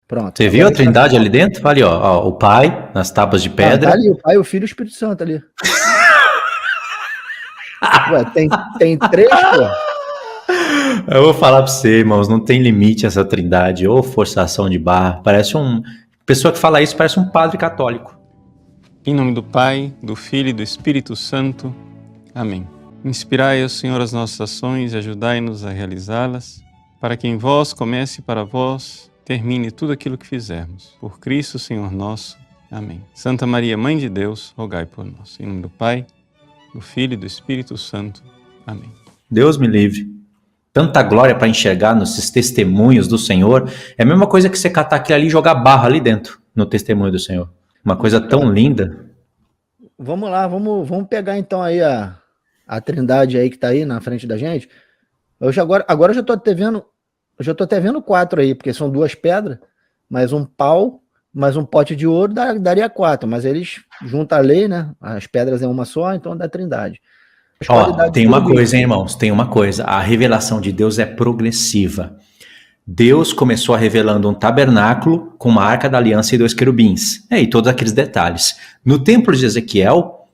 Pronto. Você viu a Trindade ali dentro? Ali, ó, o Pai nas tábuas de pedra. Tá ali, o Pai, o Filho e o Espírito Santo ali. Ué, tem três, pô. Eu vou falar pra você, irmãos, não tem limite essa Trindade, ou forçação de barra. Parece pessoa que fala isso parece um padre católico. Em nome do Pai, do Filho e do Espírito Santo. Amém. Inspirai, ó Senhor, as nossas ações e ajudai-nos a realizá-las, para que em vós comece e para vós termine tudo aquilo que fizermos. Por Cristo, Senhor nosso. Amém. Santa Maria, Mãe de Deus, rogai por nós. Em nome do Pai, do Filho e do Espírito Santo. Amém. Deus me livre. Tanta glória para enxergar nesses testemunhos do Senhor. É a mesma coisa que você catar aquilo ali e jogar barro ali dentro, no testemunho do Senhor. Uma coisa tão linda. Vamos lá, vamos pegar então aí a Trindade aí que tá aí na frente da gente. Agora eu já tô até vendo 4 aí, porque são 2 pedras, mais um pau, mais um pote de ouro, daria 4, mas eles juntam a lei, né? As pedras é uma só, então dá Trindade. Ó, tem uma coisa, hein, irmãos? Tem uma coisa. A revelação de Deus é progressiva. Deus começou revelando um tabernáculo com uma arca da aliança e 2 querubins. E todos aqueles detalhes. No templo de Ezequiel,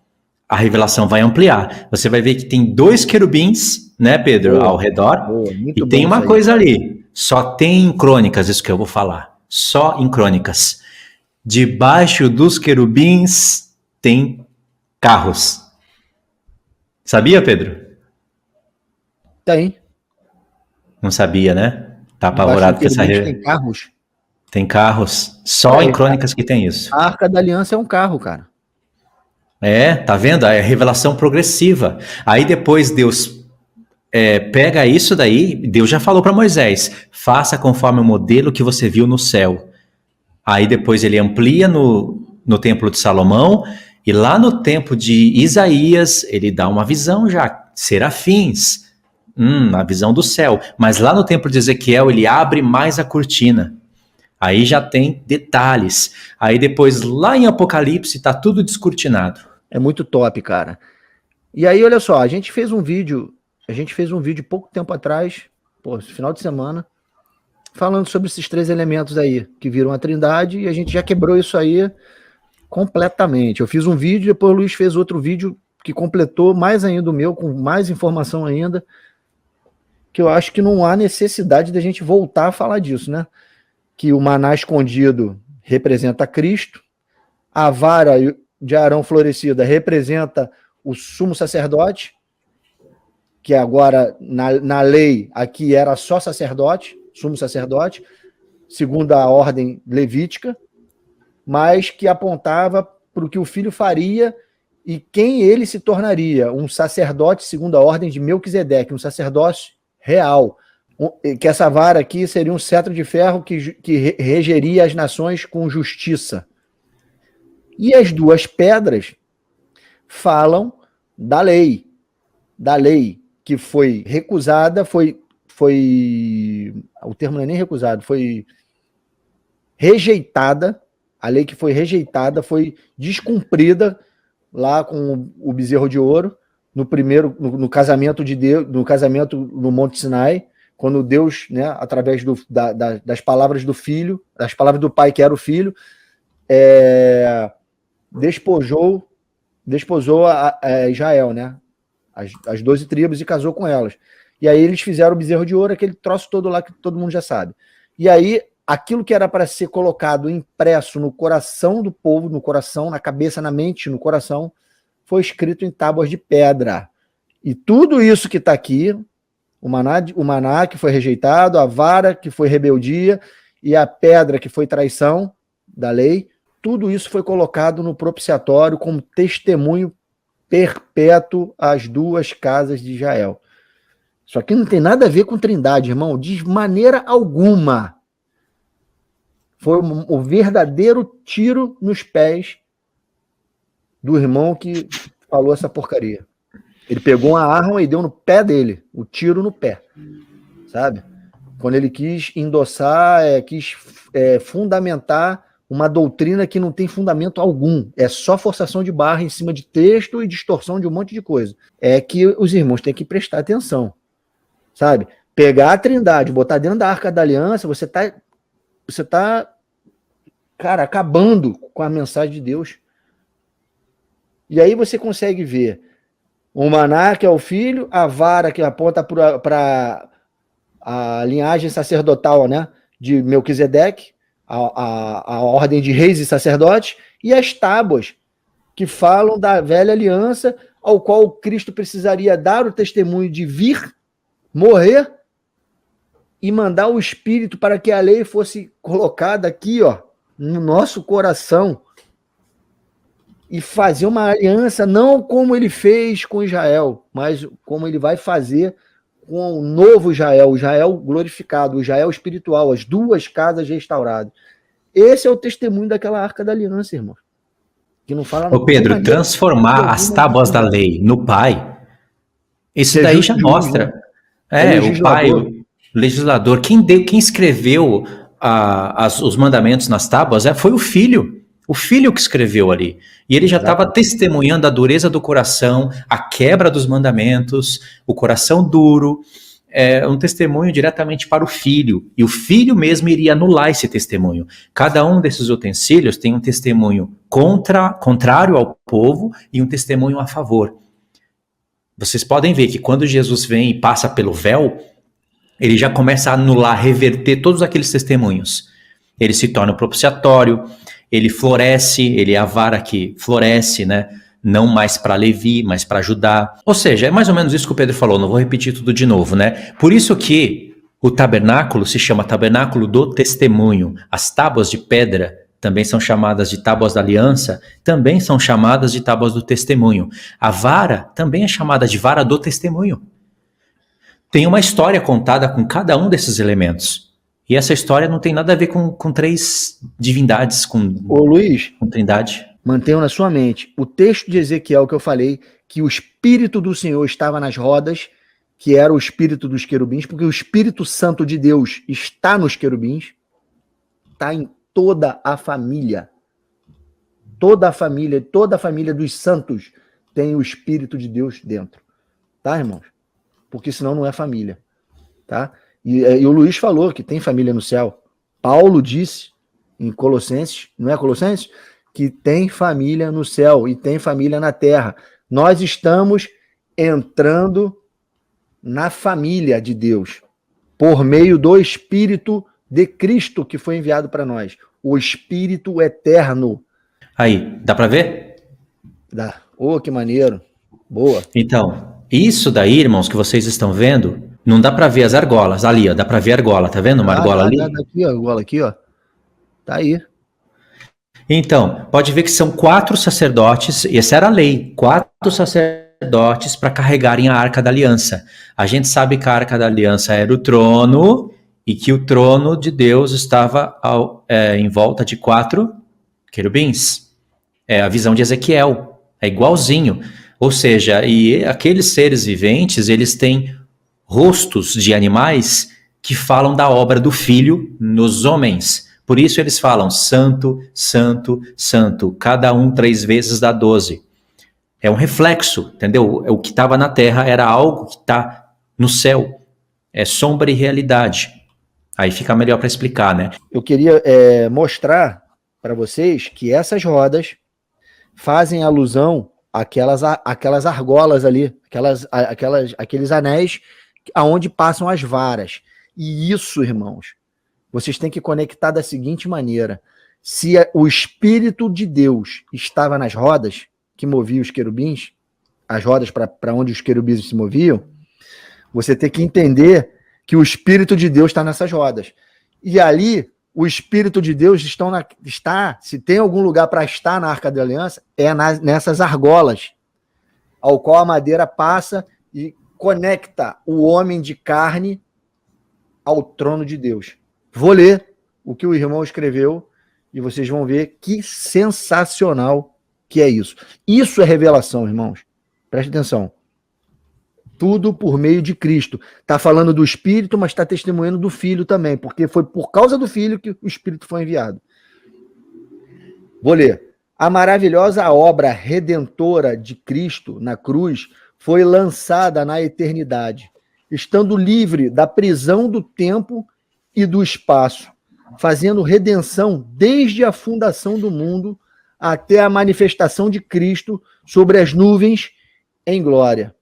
a revelação vai ampliar. Você vai ver que tem 2 querubins, né, Pedro, ao redor. E tem uma coisa ali. Só tem em Crônicas, isso que eu vou falar. Só em Crônicas. Debaixo dos querubins tem carros. Sabia, Pedro? Tem. Não sabia, né? Tá apavorado com essa revelação. Tem carros. Tem carros. Só em Crônicas que tem isso. A Arca da Aliança é um carro, cara. Tá vendo? É revelação progressiva. Aí depois Deus pega isso daí, Deus já falou para Moisés, faça conforme o modelo que você viu no céu. Aí depois ele amplia no templo de Salomão, e lá no templo de Isaías, ele dá uma visão já, serafins, a visão do céu. Mas lá no templo de Ezequiel, ele abre mais a cortina. Aí já tem detalhes. Aí depois, lá em Apocalipse, tá tudo descortinado. É muito top, cara. E aí, olha só, a gente fez um vídeo pouco tempo atrás, final de semana, falando sobre esses 3 elementos aí, que viram a Trindade, e a gente já quebrou isso aí completamente. Eu fiz um vídeo, depois o Luiz fez outro vídeo que completou mais ainda o meu, com mais informação ainda, que eu acho que não há necessidade da gente voltar a falar disso, né? Que o maná escondido representa Cristo, a vara de Arão florescida representa o sumo sacerdote, que agora na lei aqui era só sacerdote, sumo sacerdote, segundo a ordem levítica, mas que apontava para o que o filho faria e quem ele se tornaria, um sacerdote segundo a ordem de Melquisedeque, um sacerdócio real, que essa vara aqui seria um cetro de ferro que regeria as nações com justiça. E as 2 pedras falam da lei que foi recusada, o termo não é nem recusado, foi rejeitada. A lei que foi rejeitada foi descumprida lá com o bezerro de ouro no casamento de Deus, no casamento no Monte Sinai, quando Deus, né, através das palavras do filho, das palavras do pai que era o filho, desposou a Israel, né, as 12 tribos, e casou com elas. E aí eles fizeram o bezerro de ouro, aquele troço todo lá que todo mundo já sabe. E aí aquilo que era para ser colocado impresso no coração do povo, no coração, na cabeça, na mente, no coração, foi escrito em tábuas de pedra. E tudo isso que está aqui, o maná que foi rejeitado, a vara que foi rebeldia e a pedra que foi traição da lei, tudo isso foi colocado no propiciatório como testemunho perpétuo às 2 casas de Israel. Isso aqui não tem nada a ver com Trindade, irmão, de maneira alguma. Foi o verdadeiro tiro nos pés do irmão que falou essa porcaria. Ele pegou uma arma e deu no pé dele, o tiro no pé, sabe? Quando ele quis endossar, quis fundamentar uma doutrina que não tem fundamento algum, é só forçação de barra em cima de texto e distorção de um monte de coisa. É que os irmãos têm que prestar atenção, sabe? Pegar a Trindade, botar dentro da Arca da Aliança, você tá cara, acabando com a mensagem de Deus. E aí você consegue ver o maná, que é o filho, a vara, que aponta para a linhagem sacerdotal, né, de Melquisedeque, a ordem de reis e sacerdotes, e as tábuas, que falam da velha aliança, ao qual Cristo precisaria dar o testemunho de vir, morrer e mandar o Espírito para que a lei fosse colocada aqui, ó, no nosso coração, e fazer uma aliança, não como ele fez com Israel, mas como ele vai fazer com o novo Israel, o Israel glorificado, o Israel espiritual, as duas casas restauradas. Esse é o testemunho daquela Arca da Aliança, irmão. Que não fala. Ô Pedro, transformar as tábuas da lei no Pai, isso daí já mostra. O Pai, o legislador, quem escreveu os mandamentos nas tábuas foi o Filho. O Filho que escreveu ali. E ele já estava testemunhando a dureza do coração, a quebra dos mandamentos, o coração duro. É um testemunho diretamente para o Filho. E o Filho mesmo iria anular esse testemunho. Cada um desses utensílios tem um testemunho contrário ao povo e um testemunho a favor. Vocês podem ver que quando Jesus vem e passa pelo véu, ele já começa a anular, reverter todos aqueles testemunhos. Ele se torna propiciatório, ele floresce, ele é a vara que floresce, né? Não mais para Levi, mas para Judá. Ou seja, é mais ou menos isso que o Pedro falou, não vou repetir tudo de novo, né? Por isso que o tabernáculo se chama tabernáculo do testemunho. As tábuas de pedra também são chamadas de tábuas da aliança, também são chamadas de tábuas do testemunho. A vara também é chamada de vara do testemunho. Tem uma história contada com cada um desses elementos. E essa história não tem nada a ver com três divindades, com trindade. Mantenham na sua mente o texto de Ezequiel que eu falei, que o Espírito do Senhor estava nas rodas, que era o Espírito dos querubins, porque o Espírito Santo de Deus está nos querubins, está em toda a família. Toda a família dos santos tem o Espírito de Deus dentro. Tá, irmãos? Porque senão não é família. Tá? E o Luiz falou que tem família no céu. Paulo disse em Colossenses, não é Colossenses? Que tem família no céu e tem família na terra. Nós estamos entrando na família de Deus por meio do Espírito de Cristo que foi enviado para nós. O Espírito eterno. Aí, dá para ver? Dá. Oh, que maneiro. Boa. Então, isso daí, irmãos, que vocês estão vendo, não dá para ver as argolas. Ali, ó, dá para ver a argola, tá vendo uma argola ali? Dá aqui, ó, a argola aqui, ó. Tá aí. Então, pode ver que são 4 sacerdotes, e essa era a lei, 4 sacerdotes para carregarem a Arca da Aliança. A gente sabe que a Arca da Aliança era o trono, e que o trono de Deus estava em volta de 4 querubins. É a visão de Ezequiel, é igualzinho. Ou seja, e aqueles seres viventes, eles têm rostos de animais que falam da obra do Filho nos homens. Por isso eles falam santo, santo, santo. Cada um 3 vezes dá 12. É um reflexo, entendeu? O que estava na terra era algo que está no céu. É sombra e realidade. Aí fica melhor para explicar, né? Eu queria mostrar para vocês que essas rodas fazem alusão àquelas argolas ali, aqueles anéis aonde passam as varas. E isso, irmãos, vocês têm que conectar da seguinte maneira. Se o Espírito de Deus estava nas rodas, que movia os querubins, as rodas para onde os querubins se moviam, você tem que entender que o Espírito de Deus está nessas rodas. E ali, o Espírito de Deus está, se tem algum lugar para estar na Arca da Aliança, é nessas argolas, ao qual a madeira passa e conecta o homem de carne ao trono de Deus. Vou ler o que o irmão escreveu e vocês vão ver que sensacional que é isso. Isso é revelação, irmãos. Preste atenção. Tudo por meio de Cristo. Está falando do Espírito, mas está testemunhando do Filho também, porque foi por causa do Filho que o Espírito foi enviado. Vou ler. A maravilhosa obra redentora de Cristo na cruz foi lançada na eternidade, estando livre da prisão do tempo e do espaço. fazendo redenção desde a fundação do mundo até a manifestação de Cristo sobre as nuvens em glória.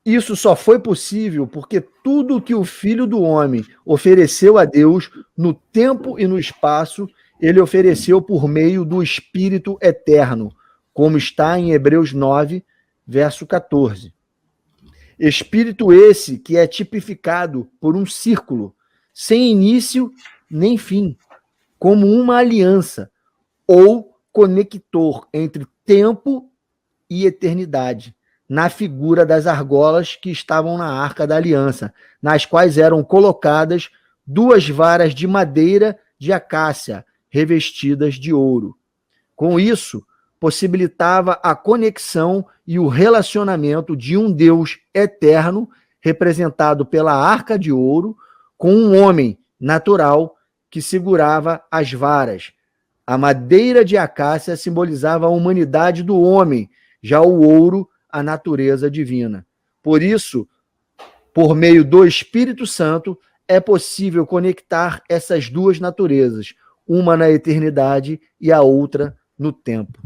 Isso só foi possível porque tudo que o Filho do Homem ofereceu a Deus no tempo e no espaço, ele ofereceu por meio do Espírito Eterno, como está em Hebreus 9, verso 14. Espírito esse que é tipificado por um círculo, sem início nem fim, como uma aliança, ou conector entre tempo e eternidade, na figura das argolas que estavam na Arca da Aliança, nas quais eram colocadas 2 varas de madeira de acácia, revestidas de ouro. Com isso, possibilitava a conexão e o relacionamento de um Deus eterno, representado pela Arca de Ouro, com um homem natural que segurava as varas. A madeira de acácia simbolizava a humanidade do homem, já o ouro, a natureza divina. Por isso, por meio do Espírito Santo, é possível conectar essas 2 naturezas, uma na eternidade e a outra no tempo.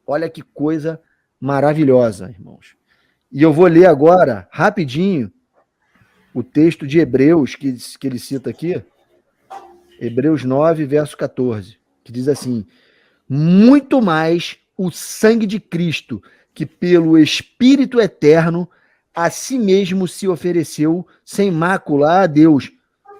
Olha que coisa maravilhosa, irmãos. E eu vou ler agora, rapidinho, o texto de Hebreus, que ele cita aqui, Hebreus 9, verso 14, que diz assim: muito mais o sangue de Cristo, que pelo Espírito Eterno a si mesmo se ofereceu sem mácula a Deus,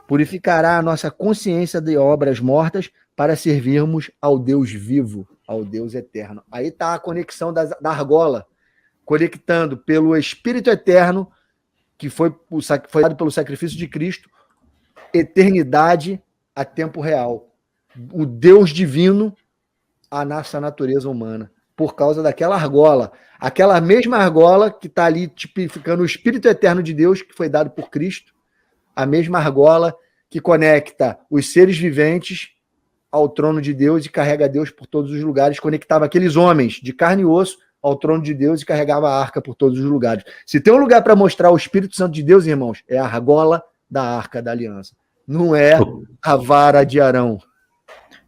purificará a nossa consciência de obras mortas para servirmos ao Deus vivo, ao Deus eterno. Aí está a conexão da argola, conectando pelo Espírito Eterno, que foi dado pelo sacrifício de Cristo, eternidade a tempo real. O Deus divino, a nossa natureza humana, por causa daquela argola. Aquela mesma argola que está ali tipificando o Espírito Eterno de Deus, que foi dado por Cristo, a mesma argola que conecta os seres viventes ao trono de Deus e carrega Deus por todos os lugares, conectava aqueles homens de carne e osso ao trono de Deus e carregava a arca por todos os lugares. Se tem um lugar para mostrar o Espírito Santo de Deus, irmãos, é a argola da Arca da Aliança. Não é a vara de Arão.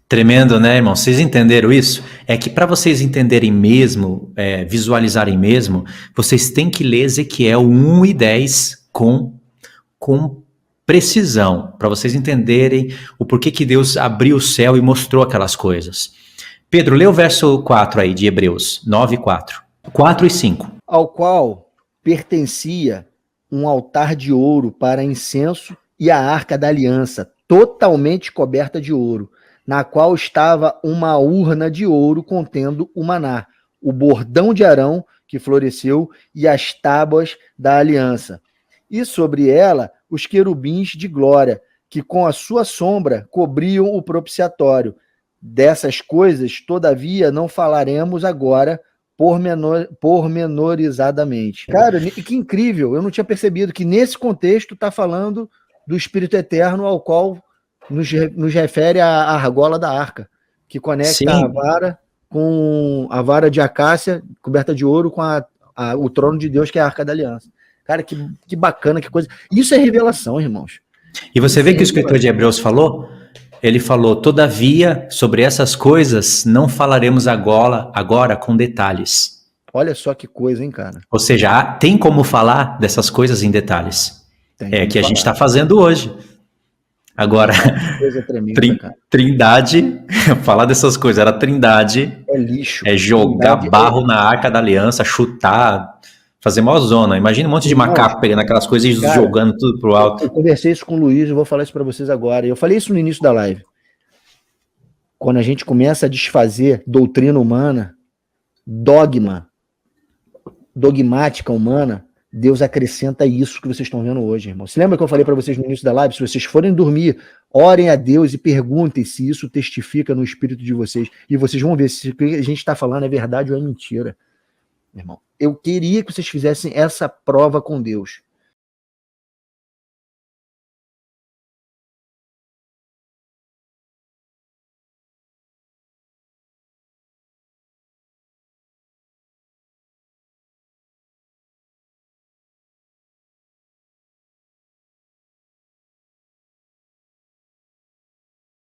Tremendo, né, irmão? Vocês entenderam isso? É que para vocês entenderem mesmo, visualizarem mesmo, vocês têm que ler Ezequiel 1 e 10 com precisão, para vocês entenderem o porquê que Deus abriu o céu e mostrou aquelas coisas. Pedro, lê o verso 4 aí de Hebreus 9, 4. 4 e 5. Ao qual pertencia um altar de ouro para incenso e a Arca da Aliança, totalmente coberta de ouro, na qual estava uma urna de ouro contendo o maná, o bordão de Arão que floresceu e as tábuas da aliança. E sobre ela os querubins de glória, que com a sua sombra cobriam o propiciatório. Dessas coisas, todavia, não falaremos agora pormenorizadamente. Cara, que incrível! Eu não tinha percebido que nesse contexto está falando do Espírito Eterno ao qual nos refere a argola da arca, que conecta Sim. a vara com a vara de acácia coberta de ouro com o trono de Deus, que é a Arca da Aliança. Cara, que bacana, que coisa. Isso é revelação, irmãos. E você vê que o escritor de Hebreus falou? Ele falou, todavia, sobre essas coisas não falaremos agora com detalhes. Olha só que coisa, hein, cara? Ou seja, tem como falar dessas coisas em detalhes. É que a gente está fazendo hoje. Agora, coisa tremenda, Trindade, falar dessas coisas, era Trindade. É lixo. É jogar barro na Arca da Aliança, chutar, fazer mó zona. Imagina um monte de macaco pegando aquelas coisas e jogando tudo pro alto. Eu conversei isso com o Luiz, eu vou falar isso para vocês agora. Eu falei isso no início da live. Quando a gente começa a desfazer doutrina humana, dogmática humana, Deus acrescenta isso que vocês estão vendo hoje, irmão. Se lembra que eu falei para vocês no início da live? Se vocês forem dormir, orem a Deus e perguntem se isso testifica no espírito de vocês. E vocês vão ver se o que a gente está falando é verdade ou é mentira. Irmão, eu queria que vocês fizessem essa prova com Deus.